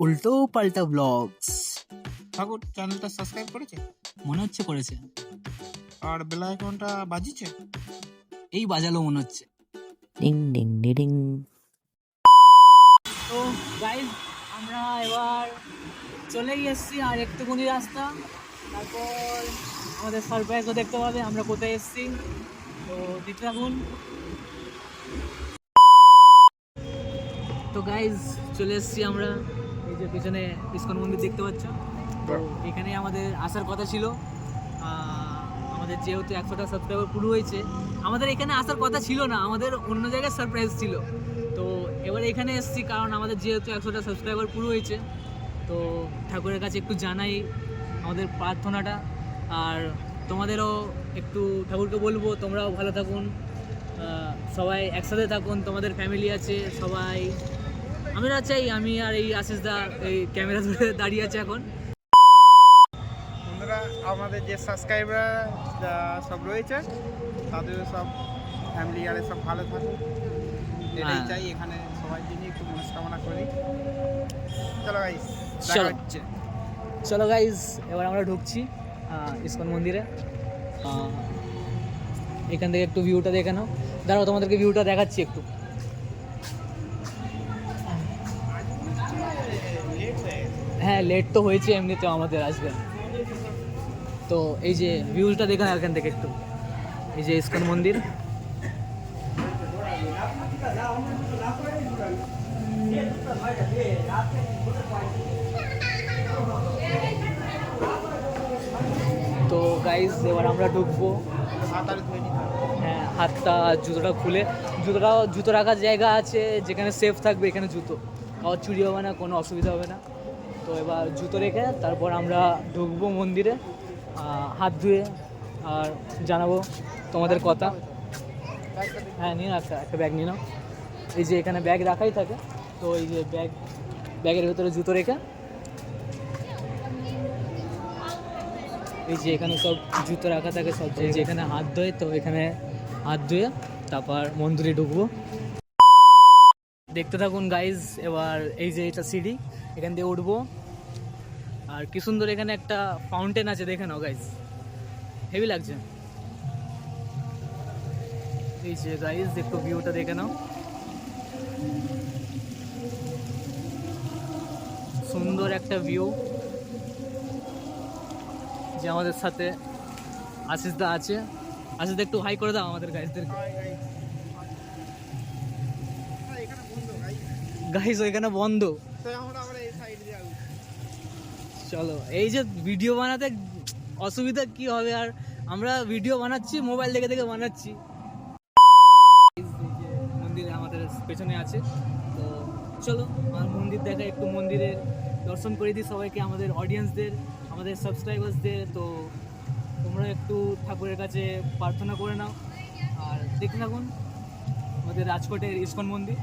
উল্টো পাল্টা ব্লগস। ঠাকুর চ্যানেলটা সাবস্ক্রাইব করেছে? মনে হচ্ছে করেছে। আর বেল আইকনটা বাজিয়েছে? এই বাজালো মনে হচ্ছে। Ding ding ding. তো গাইজ আমরা এবার চলেই এসেছি, আর একটুখানি রাস্তা, তারপর আমাদের সারপ্রাইজও দেখতে পাবে আমরা কোথায় এসেছি। তো দেখতে থাকুন। তো গাইজ চলে এসেছি আমরা, এই যে পিছনে ইসকন মন্দির দেখতে পাচ্ছ। তো এখানে আমাদের আসার কথা ছিল। আমাদের যেহেতু 100টা সাবস্ক্রাইবার পুরো হয়েছে, আমাদের এখানে আসার কথা ছিল না, আমাদের অন্য জায়গায় সারপ্রাইজ ছিল। তো এবার এখানে এসেছি কারণ আমাদের যেহেতু 100টা সাবস্ক্রাইবার পুরো হয়েছে, তো ঠাকুরের কাছে একটু জানাই আমাদের প্রার্থনাটা। আর তোমাদেরও একটু ঠাকুরকে বলবো তোমরাও ভালো থাকুন, সবাই একসাথে থাকুন, তোমাদের ফ্যামিলি আছে সবাই। আমরা চাই, আমি আর এই আশিস দা এই ক্যামেরা ধরে দাঁড়িয়ে আছে এখন। বন্ধুরা, আমাদের যে সাবস্ক্রাইবার সব রয়েছে তাদের সব ফ্যামিলি আর সব ভালো থাকুক, এটাই হ্যাঁ। চাই। এখানে সবাই জন্য একটু মনস্কামনা করি। চলো গাইস, চলো। দেখা হচ্ছে। চলো গাইজ, এবার আমরা ঢুকছি ইসকন মন্দিরে। এখান থেকে একটু ভিউটা দেখে নাও। দাঁড়াও, তোমাদেরকে ভিউটা দেখাচ্ছি একটু। হ্যাঁ, লেট তো হয়েছে এমনিতেও আমাদের আজকে। তো এই যে ভিউটা দেখে নাও এখান থেকে একটু, এই যে ইসকন মন্দির। তো গাইজ এবার আমরা ঢুকবো। সাঁতার ধুয়ে নিতে হবে। হ্যাঁ, হাতটা জুতোটা খুলে, জুতো রাখার জায়গা আছে যেখানে সেফ থাকবে, এখানে জুতো কারোর চুরি হবে না, কোনো অসুবিধা হবে না। তো এবার জুতো রেখে তারপর আমরা ঢুকবো মন্দিরে, হাত ধুয়ে। আর জানাবো তোমাদের কথা। হ্যাঁ, নিয়ে একটা ব্যাগ নিয়ে নাও। এই যে এখানে ব্যাগ রাখাই থাকে, তো এই যে ব্যাগের ভেতরে জুতো রেখে, এই যে এখানে সব জুতো রাখা থাকে সব, যে এখানে হাত ধোয়, তো এখানে হাত ধুয়ে তারপর মন্দিরে ঢুকবো। দেখতে থাকুন গাইজ। এবার এই যে এটা সিঁড়ি, এখান দিয়ে উঠবো। আর কি সুন্দর এখানে একটা ফাউন্টেন আছে, দেখে নাও গাইজ, হেভি লাগছে। এই যে গাইজ একটু ভিউটা দেখে নাও, সুন্দর একটা ভিউ। যে আমাদের সাথে আশিস দা আছে, আশিস দা একটু হাই করে দাও আমাদের গাইজদেরকে। এখানে বন্ধ ভাই, গাইজ ওইখানে বন্ধ। আমরা এই সাইড দিয়ে যাবো। চলো, এই যে ভিডিও বানাতে অসুবিধা কি হবে, আর আমরা ভিডিও বানাচ্ছি মোবাইল দেখে দেখে বানাচ্ছি। এই যে মন্দির আমাদের পেছনে আছে, তো চলো আর মন্দির দেখা, একটু মন্দিরের দর্শন করে দিই সবাইকে, আমাদের অডিয়েন্সদের, আমাদের সাবস্ক্রাইবার্সদের। তো তোমরা একটু ঠাকুরের কাছে প্রার্থনা করে নাও আর দেখতে থাকুন আমাদের রাজকোটের ইসকন মন্দির।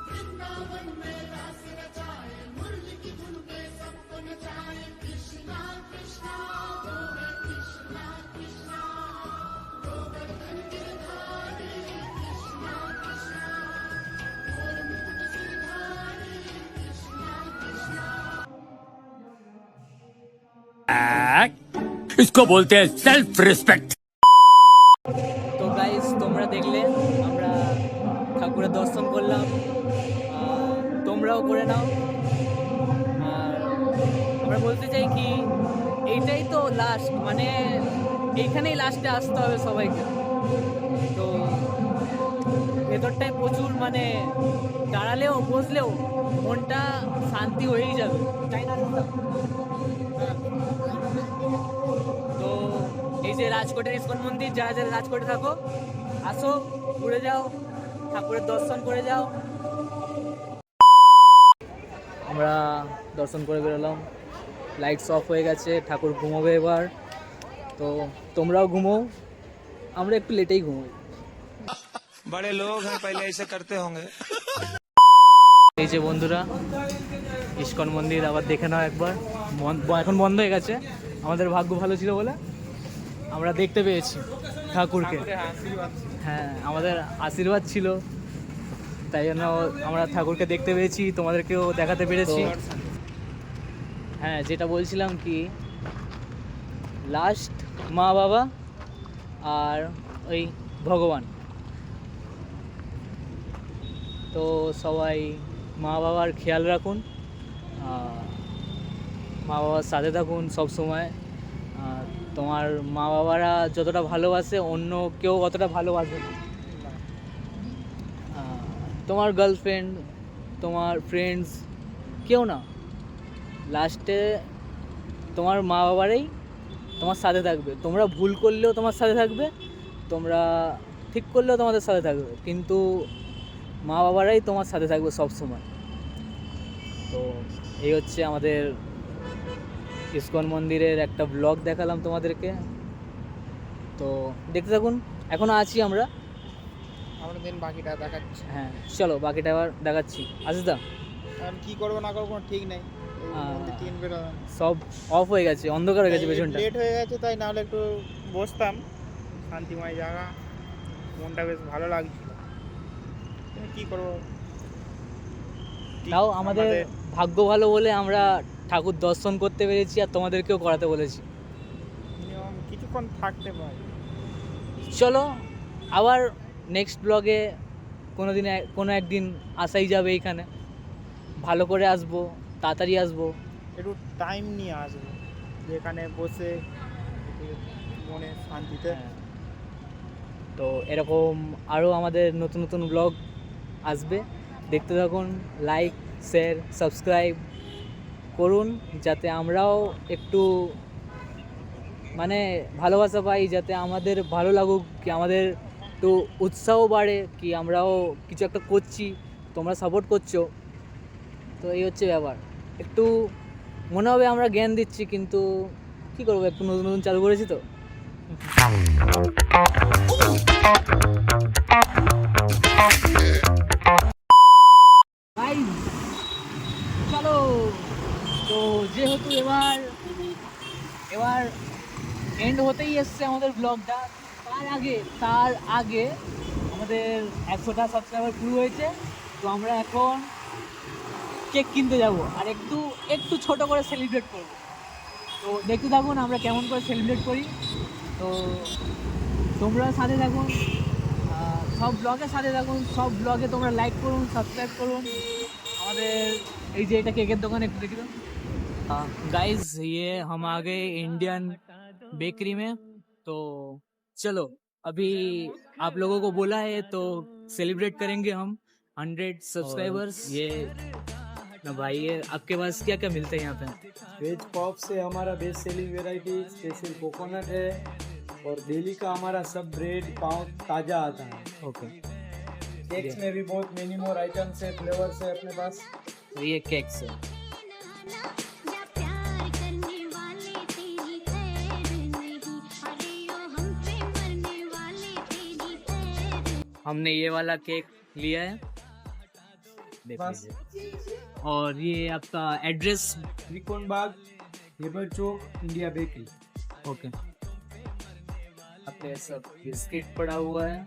वृंदावन में रास रचाए, मुरली की धुन पे सबको नचाए। कृष्णा इसको बोलते हैं सेल्फ रिस्पेक्ट। তো গাইস তোমরা দেখলে আমরা ঠাকুরের দর্শন করলাম, তোমরাও করে নাও। আর আমরা বলতে চাই কি এইটাই তো লাস্ট, মানে এইখানেই লাস্টে আসতে হবে সবাইকে। তো ভেতরটায় প্রচুর মানে দাঁড়ালেও বসলেও মনটা শান্তি হয়েই যাবে, তাই না? তো এই যে রাজকোটের ইস্কন মন্দির, যারা যারা রাজকোটে থাকো আসো, ঘুরে যাও, ঠাকুরের দর্শন করে যাও। আমরা দর্শন করে বেরোলাম, লাইটস অফ হয়ে গেছে, ঠাকুর ঘুমোবে এবার। তো তোমরাও ঘুমো, আমরা একটু লেটেই ঘুমোই। बड़े लोग हैं, पहले ऐसे करते होंगे। এই যে বন্ধুরা ইস্কন মন্দির আবার দেখে নাও একবার, এখন বন্ধ হয়ে গেছে। আমাদের ভাগ্য ভালো ছিল বলে আমরা দেখতে পেয়েছি ঠাকুরকে। হ্যাঁ, আমাদের আশীর্বাদ ছিল, তাই জন্য আমরা ঠাকুরকে দেখতে পেয়েছি, তোমাদেরকেও দেখাতে পেরেছি। হ্যাঁ, যেটা বলছিলাম কি লাস্ট মা বাবা আর ওই ভগবান। তো সবাই মা বাবার খেয়াল রাখুন, মা বাবার সাথে থাকুন সব সময়। তোমার মা বাবারা যতটা ভালোবাসে অন্য কেউ অতটা ভালোবাসে না। তোমার গার্লফ্রেন্ড, তোমার ফ্রেন্ডস, কেউ না, লাস্টে তোমার মা বাবারাই তোমার সাথে থাকবে। তোমরা ভুল করলেও তোমার সাথে থাকবে, তোমরা ঠিক করলেও তোমাদের সাথে থাকবে, কিন্তু মা বাবারাই তোমার সাথে থাকবে সব সময়। তো এই হচ্ছে আমাদের ইস্কন মন্দিরের একটা ব্লগ দেখালাম তোমাদেরকে। তো দেখতে থাকুন, এখনও আছি আমরা। আমরা দিন বাকিটা দেখাচ্ছি। হ্যাঁ চলো বাকিটা আবার দেখাচ্ছি। আসিদা কারণ কী করবো না করবো কোনো ঠিক নেই, তিন বেরোবে সব অফ হয়ে গেছে, অন্ধকার হয়ে গেছে পেছনটা। লেট হয়ে গেছে, তাই নাহলে একটু বসতাম, শান্তিময় জায়গা, মনটা বেশ ভালো লাগছিল। কিন্তু কী করবো, তাও আমাদের ভাগ্য ভালো বলে আমরা ঠাকুর দর্শন করতে পেরেছি আর তোমাদেরকেও করাতে বলেছি। মিনিমাম কিছুক্ষণ থাকতে পারি। চলো আবার নেক্সট ব্লগে কোনো একদিন আসাই যাবে, এইখানে ভালো করে আসবো, তাড়াতাড়ি আসবো, একটু টাইম নিয়ে আসবো, যেখানে বসে মনে শান্তিতে। তো এরকম আরও আমাদের নতুন নতুন ব্লগ আসবে, দেখতে থাকুন। লাইক, শেয়ার, সাবস্ক্রাইব করুন, যাতে আমরাও একটু মানে ভালোবাসা পাই, যাতে আমাদের ভালো লাগুক, কি আমাদের একটু উৎসাহ বাড়ে, কি আমরাও কিছু একটা করছি, তোমরা সাপোর্ট করছো। তো এই হচ্ছে ব্যাপার। একটু মনে হবে আমরা জ্ঞান দিচ্ছি, কিন্তু কী করবো, একটু নতুন নতুন চালু করেছি তো। চলো, তো যেহেতু এবার এন্ড হতেই এসছে আমাদের ব্লগটা, তার আগে আমাদের 100টা সাবস্ক্রাইবার পুরো হয়েছে। তো আমরা এখন কেক কিনতে যাব আর একটু ছোট করে সেলিব্রেট করব। তো দেখতে থাকুন আমরা কেমন করে সেলিব্রেট করি। তো তোমরা সাথে থাকুন, সব ব্লগের সাথে থাকুন, সব ব্লগে তোমরা লাইক করুন, সাবস্ক্রাইব করুন। আমাদের এই যে এটা কেকের দোকান, একটু দেখি তো गाइस, ये हम आ गए इंडियन बेकरी में। तो चलो अभी आप लोगों को बोला है तो सेलिब्रेट करेंगे हम 100 सब्सक्राइबर्स। ये ना भाई, ये आपके पास क्या क्या मिलता है यहाँ पे? वेज पॉप से हमारा best selling variety special coconut है, और डेली का हमारा सब ब्रेड पाव ताज़ा आता है। ओके, केक्स में भी बहुत मेनी मोर आइटम्स है, फ्लेवर्स है अपने पास। तो ये केक्स है। हमने ये वाला केक लिया है, देख बस। लीजिए। और ये आपका एड्रेस? त्रिकोण बाग, लेबर चौक, इंडिया बेकरी। ओके, आपके सब बिस्किट पड़ा हुआ है,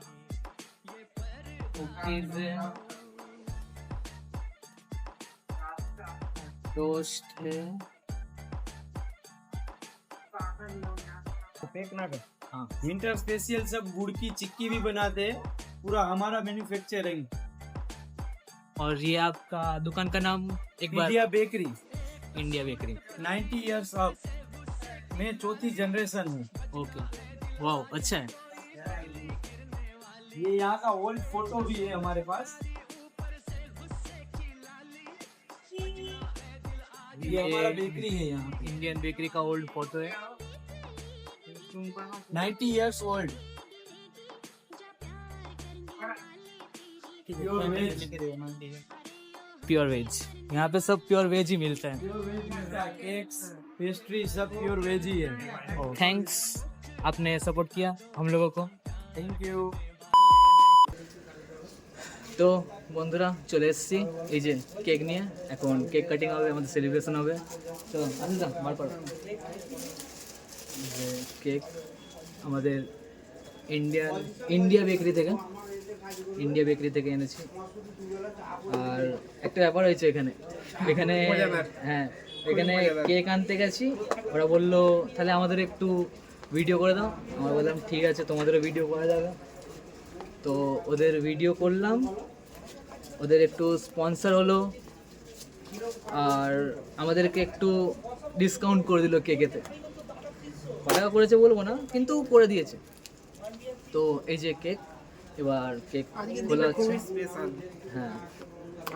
कुकीज है, टोस्ट है, पैक ना कर। हाँ विंटर स्पेशल सब गुड़ की चिक्की भी बनाते हैं, पूरा हमारा मैन्युफैक्चरिंग। और ये आपका दुकान का नाम एक बार? India bakery, India bakery. 90 years of, मैं चौथी जनरेशन हूँ। ओके, वाह अच्छा है। ये यहाँ का ओल्ड फोटो भी है हमारे पास। ये हमारा बेकरी है यहाँ, इंडियन बेकरी का ओल्ड फोटो है। 90 इयर्स ओल्ड। प्योर वेज, यहाँ पे सब प्योर वेज ही मिलता है। प्योर वेज मिलता है, केक्स पेस्ट्री सब प्योर वेज ही है। थैंक्स, आपने सपोर्ट किया हम लोगों को। Thank you. তো বন্ধুরা চলে এসেছি এই যে কেক নিয়ে, এখন কেক কাটিং হবে, আমাদের সেলিব্রেশন হবে। তো আসুন না বার করো। যে কেক আমাদের ইন্ডিয়া বেকারি থেকে এনেছি। আর একটা ব্যাপার হয়েছে এখানে হ্যাঁ, এখানে কেক আনতে গেছি, ওরা বললো তাহলে আমাদের একটু ভিডিও করে দাও। আমরা বললাম ঠিক আছে, তোমাদেরও ভিডিও করা যাবে। তো ওদের ভিডিও করলাম, ওদের একটু স্পন্সর হলো, আর আমাদেরকে একটু ডিসকাউন্ট করে দিল কেকেতে। কত টাকা করেছে বলবো না, কিন্তু করে দিয়েছে। তো এই যে কেক, এবার কেক খোলা হচ্ছে। খুবই স্পেশাল, হ্যাঁ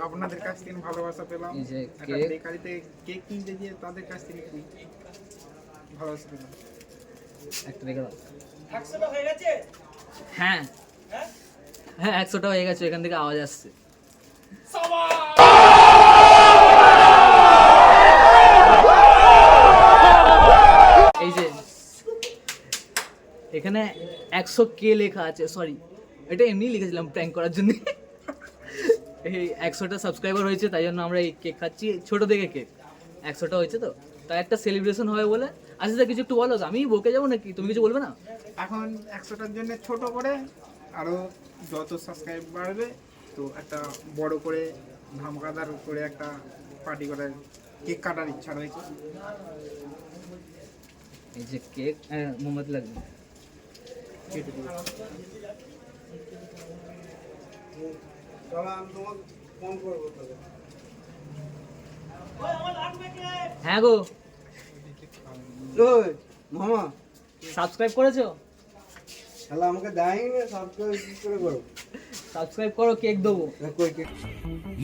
আপনাদের কাছ থেকে ভালোবাসা পেলাম। এই যে একটা কেক, বেকারিতে কেক কিনতে গিয়ে তাদের কাছ থেকে খুবই ভালোবাসা পেলাম। একটা রেখে দাও। হ্যাঁ হ্যাঁ 100টা হয়ে গেছে, এখান থেকে আওয়াজ আসছে। এই যে এখানে 100K লেখা আছে, সরি এটা এমনি লিখেছিলাম প্র্যাঙ্ক করার জন্য। এই 100টা সাবস্ক্রাইবার হয়েছে, তাই জন্য আমরা এই কেক খাচ্ছি, ছোট দেখে কেক। 100টা হয়েছে তো, তাই একটা সেলিব্রেশন হবে বলে। আচ্ছা কিছু একটু বলো, আমি বকে যাবো নাকি, তুমি কিছু বলবে না? এখন 100টার জন্য ছোট করে, আরো যত সাবস্ক্রাইব বাড়বে তো একটা বড় করে ধামাকাদার করে একটা পার্টি করে কেক কাটার ইচ্ছা রয়েছে। এই যে কেক, মোমবাতি লাগবে। হ্যাঁ গো মামা সাবস্ক্রাইব করেছো? তাহলে আমাকে দেয়নি না, সাবস্ক্রাইব কি করে করো? সাবস্ক্রাইব করো, কেক দেবো।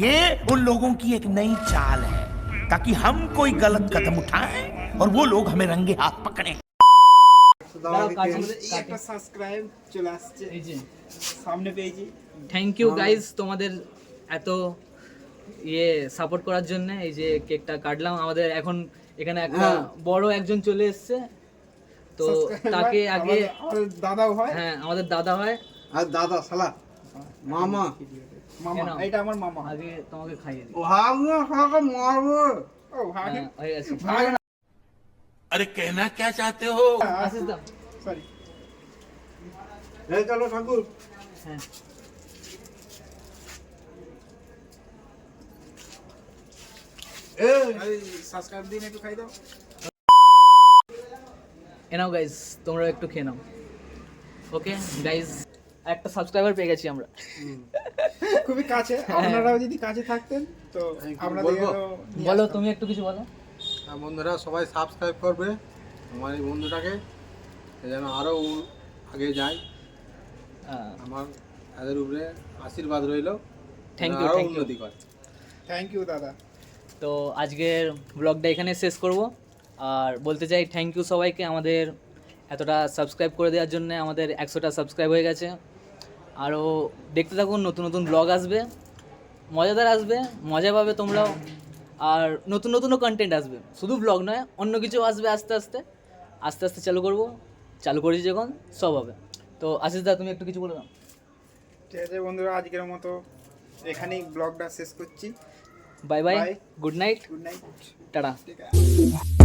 ये उन लोगों की एक नई चाल है ताकि हम कोई गलत कदम उठाएं और वो लोग हमें रंगे हाथ पकड़े। দাঁড়াও, কাটি। একটা সাবস্ক্রাইব চলে আসছে, এই যে সামনে পেয়েছি। থ্যাংক ইউ গাইজ, তোমাদের এত সাপোর্ট করার জন্য। এই যে কেকটা কাটলাম, আমাদের এখন এখানে একটা বড় একজন চলে এসেছে, তো তাকে আগে আমাদের দাদাও হয়। হ্যাঁ আমাদের দাদা হয়। আর দাদা শালা মামা, মামা, কেন? এটা আমার মামা। আগে তোমাকে খাইয়ে দিই। ও হাগো হাগো মারবো। ও ভাই, হ্যাঁ, হয়ে গেছে। अरे कहना क्या चाहते हो? আসিস দা। সরি। এই চলো ঠাকুর। হ্যাঁ এই সাবস্ক্রাইব দিন, একটু খাই দাও। এনাও গাইজ, তোমরা একটু খেয়ে নাও। ওকে গাইজ, একটা সাবস্ক্রাইবার পেয়ে গেছি আমরা। খুবই কাছে, আপনারাও যদি কাছে থাকতেন তো আপনাদের বলো, তুমি একটু কিছু বলো। বন্ধুরা সবাই সাবস্ক্রাইব করবে আমার এই বন্ধুটাকে, যেন আরও আগে যায়। আমার তাদের উপরে আশীর্বাদ রইল, থ্যাংক ইউ, আরও থ্যাংক ইউ। উন্নতি করে। থ্যাংক ইউ দাদা। তো আজকের ব্লগটা এখানে শেষ করব, আর বলতে চাই থ্যাংক ইউ সবাইকে আমাদের এতটা সাবস্ক্রাইব করে দেওয়ার জন্য। আমাদের 100টা সাবস্ক্রাইব হয়ে গেছে। আরও দেখতে থাকুন, নতুন নতুন ব্লগ আসবে, মজাদার আসবে, মজা পাবে তোমরাও। আর নতুন নতুনও কন্টেন্ট আসবে, শুধু ব্লগ নয়, অন্য কিছু আসবে। আস্তে আস্তে চালু করেছি যখন, সব হবে। তো আশিস দা, তুমি একটু কিছু বলে দাও। ঠিক আছে বন্ধুরা, আজকের মতো এখানেই ব্লগটা শেষ করছি। Bye bye, Bye. Good night, good night. Tata. ঠিক আছে।